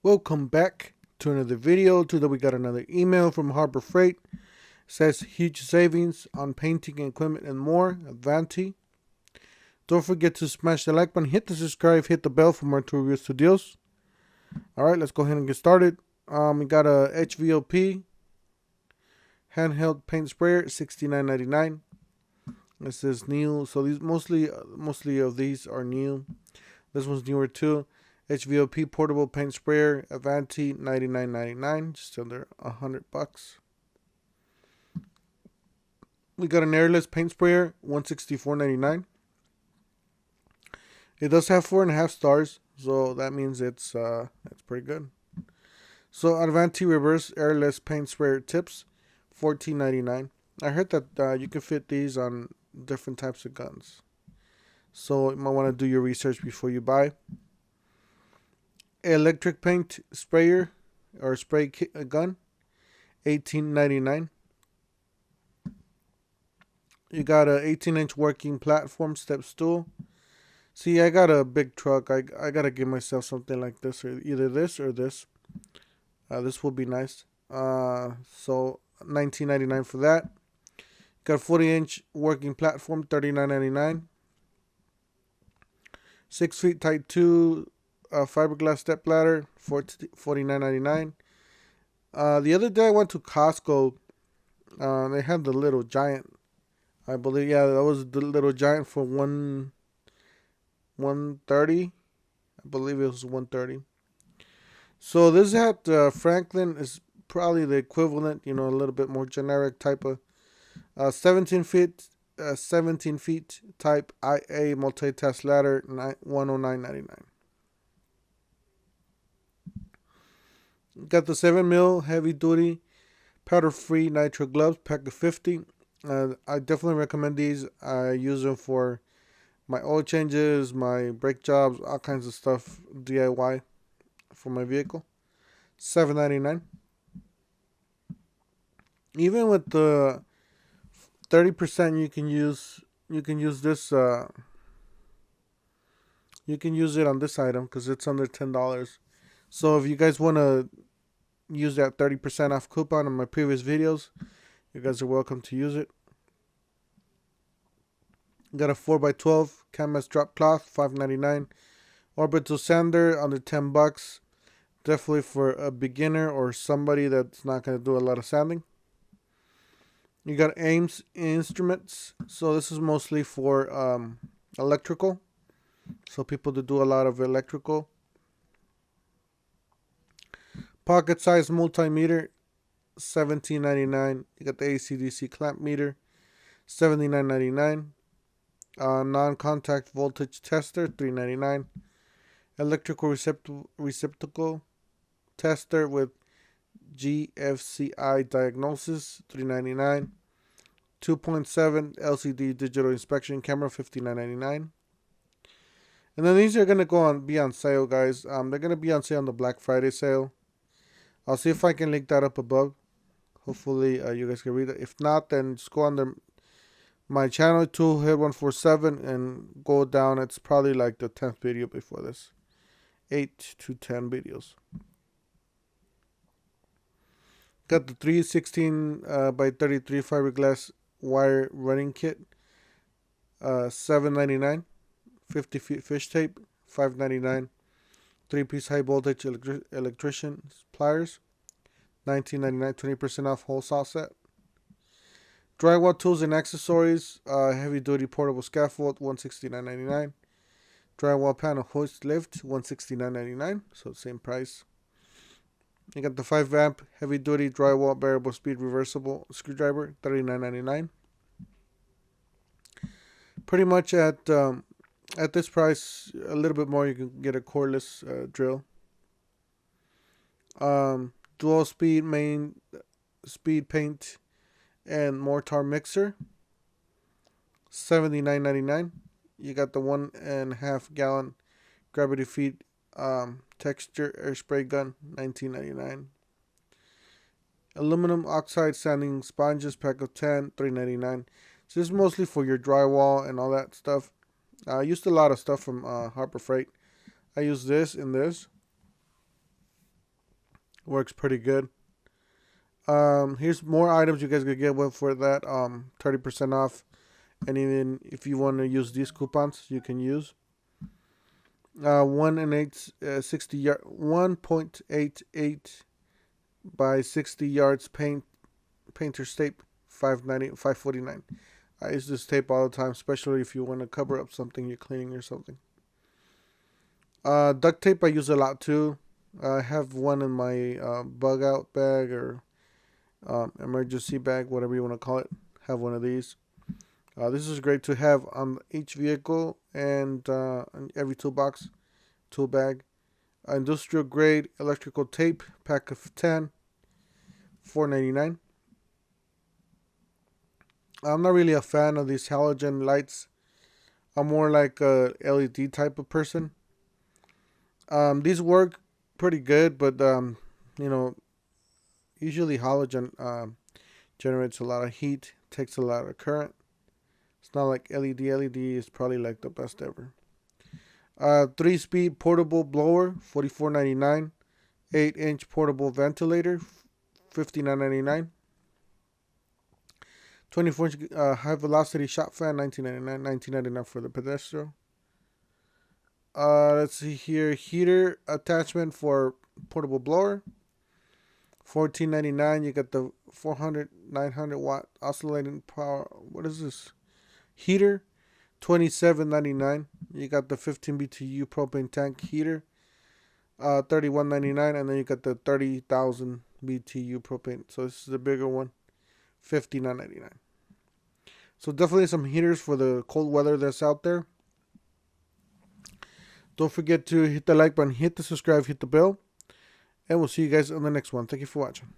Welcome back to another video. Today we got another email from Harbor Freight. It says huge savings on painting equipment and more. Avanti. Don't forget to smash the like button, hit the subscribe, hit the bell for more tour reviews to deals. Alright, let's go ahead and get started. We got a HVOP handheld paint sprayer, $69.99. This is new, so these mostly of these are new. This one's newer too. HVOP portable paint sprayer, Avanti, $99.99, just under $100. We got an airless paint sprayer, $164.99. It does have 4.5 stars, so that means it's pretty good. So Avanti reverse airless paint sprayer tips, $14.99. I heard that you can fit these on different types of guns, so you might want to do your research before you buy. Electric paint sprayer or spray gun, $18.99. You got a 18-inch working platform step stool. See, I got a big truck. I gotta give myself something like this, or either this or this. This will be nice. So $19.99 for that. Got a 40-inch working platform, $39.99. 6 feet Type 2 fiberglass step ladder, $49.99. The other day I went to Costco. They had the little giant. I believe, yeah, that was the little giant for $130. I believe it was $130. So this at Franklin is probably the equivalent, a little bit more generic type of 17 feet type IA multi-task ladder, $109.99. Got the 7mm heavy duty powder free nitro gloves, pack of 50. I definitely recommend these. I use them for my oil changes, my brake jobs, all kinds of stuff, DIY for my vehicle. $7.99. Even with the 30%, you can use this. You can use it on this item because it's under $10. So if you guys want to use that 30% off coupon on my previous videos, you guys are welcome to use it. Got a 4x12 canvas drop cloth, $5.99. Orbital sander, under $10. Definitely for a beginner or somebody that's not going to do a lot of sanding. You got Ames instruments. So this is mostly for electrical. So people that do a lot of electrical. Pocket size multimeter, $17.99. You got the AC/DC clamp meter, $79.99. Non-contact voltage tester, $3.99. Electrical receptacle tester with GFCI diagnosis, $3.99. 2.7 LCD digital inspection camera, $59.99. And then these are gonna be on sale, guys. They're gonna be on sale on the Black Friday sale. I'll see if I can link that up above. Hopefully you guys can read it. If not, then just go under my channel, Toolhead147, and go down. It's probably like the 10th video before this. 8 to 10 videos. Got the 316 by 33 fiberglass wire running kit, $7.99. 50 feet fish tape, $5.99. 3-piece high voltage electrician pliers, $19.99. 20% off wholesale set. Drywall tools and accessories, heavy duty portable scaffold, $169.99. Drywall panel hoist lift, $169.99. So same price. You got the 5 amp heavy duty drywall variable speed reversible screwdriver, $39.99. Pretty much at this price, a little bit more, you can get a cordless drill. Dual speed main speed paint and mortar mixer, $79.99. You got the 1.5 gallon gravity feed texture air spray gun, $19.99. Aluminum oxide sanding sponges, pack of 10, $3.99. So this is mostly for your drywall and all that stuff. I used a lot of stuff from Harbor Freight. I use this and this. Works pretty good. Here's more items you guys could get with for that 30% off. And even if you want to use these coupons, you can use 1.88 by 60 yards painter's tape, $5.49. I use this tape all the time, especially if you want to cover up something you're cleaning or something. Duct tape I use a lot too. I have one in my bug out bag or emergency bag, whatever you want to call it. Have one of these. This is great to have on each vehicle and on every toolbox, tool bag. Industrial grade electrical tape, pack of 10, $4.99. I'm not really a fan of these halogen lights. I'm more like a LED type of person. These work pretty good, but usually halogen generates a lot of heat, takes a lot of current. It's not like LED. LED is probably like the best ever. 3-speed portable blower, $44.99. 8-inch portable ventilator, $59.99. 24-inch high velocity shop fan, $19.99. $19.99 for the pedestal. Let's see here. Heater attachment for portable blower, $14.99. You got the 900 watt oscillating power. What is this? Heater, $27.99. You got the 15 BTU propane tank heater, $31.99, and then you got the 30,000 BTU propane. So this is the bigger one, $59.99. So definitely some heaters for the cold weather that's out there. Don't forget to hit the like button, hit the subscribe, hit the bell, and we'll see you guys on the next one. Thank you for watching.